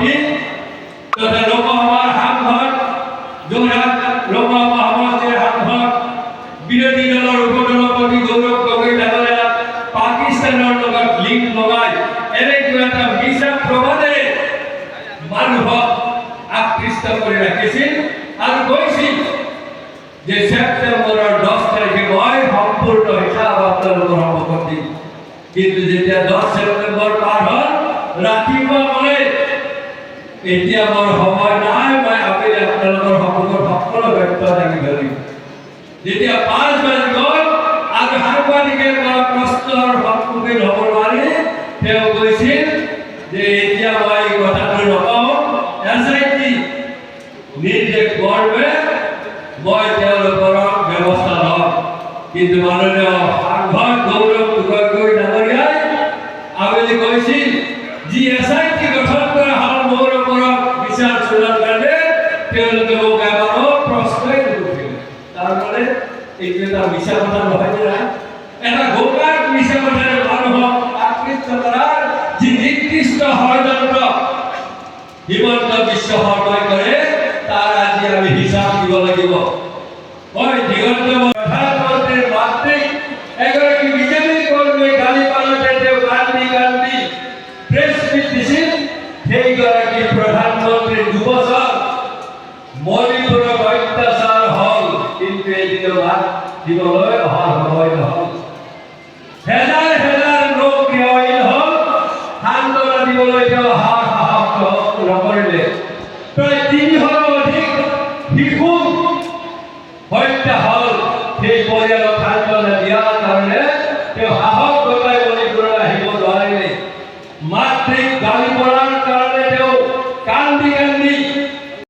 সভাপতি তথা লোকসভাৰ সাংসদ যোৰহাট লোকসভা সমষ্টিৰ সাংসদ বিৰোধী দলৰ উপসভাপতি গৌৰৱ গগৈ ডাঙৰীয়া পাকিস্তানৰ লগত লিংক লগাই এনেকুৱা এটা মিছা প্ৰবাদেৰে মানুহক আকৃষ্ট কৰি ৰাখিছিল আৰু কৈছিল যে ছেপ্টেম্বৰৰ 10 তাৰিখে মই সম্পূৰ্ণ হিচাপ আপোনালোকৰ সন্মুখত দিম। কিন্তু যেতিয়া 10 ছেপ্টেম্বৰ পাৰ হ'ল ৰাতিপুৱা ক'লে এতিয়া মোৰ সময় নাই, মই আবেলি আপোনালোকৰ সন্মুখত সকলো তথ্য দাঙি ধৰিম। যেতিয়া 5 বাজি গ'ল আৰু সাংবাদিকে কৰা প্ৰশ্নৰ সন্মুখীন হ'ব নোৱাৰি তেওঁ কৈছিল যে এতিয়া মই এই কথাটো নকওঁ, SIT নিৰ্দেশ কৰবে মই তেওঁলোকৰ ব্যৱস্থা ল'ম। কিন্তু মাননীয় সাংসদ গৌৰৱ গগৈ ডাঙৰীয়াই আবেলি কৈছিল যি SIT গঠন কৰা হ'ল মোৰ ওপৰত বিচাৰ চলোৱাৰ কাৰণে তেওঁলোকে মোক এবাৰো প্ৰশ্নই নুসুধিলে। তাৰমানে এইটো এটা মিছা কথা নহয় নে? এটা গোপন মিছা কথাৰে মানুহক আকৃষ্ট কৰাৰ যি নিৰ্দিষ্ট ষড়যন্ত্ৰ হিমন্ত বিশ্ব শৰ্মাই কৰে তাৰ আজি আমি হিচাপ দিব লাগিব। মই দিগন্ত প্ৰধানমন্ত্ৰীৰ মাতৃক এগৰাকী বিজেপি কৰ্মীয়ে গালি পালতে তেওঁ কান্দি কান্দি প্ৰেছ মিট দিছিল। সেইগৰাকী প্ৰধানমন্ত্ৰীৰ দুবছৰ মণিপুৰত অত্যাচাৰ হ'ল, কিন্তু এদিনো মাত দিবলৈ অহাৰ সময় নহ'ল। হেজাৰ হেজাৰ লোক থিয় হ'ল, সান্তনা দিবলৈ তেওঁ অহাৰ সাহস নকৰিলে। প্ৰায় 300ৰো অধিক শিশু হত্যা হ'ল। সেই পৰিয়ালক সান্তনা দিয়াৰ কাৰণে তেওঁ সাহস গোটাই মণিপুৰলৈ আহিব নোৱাৰিলে। মাতৃক গালি পৰা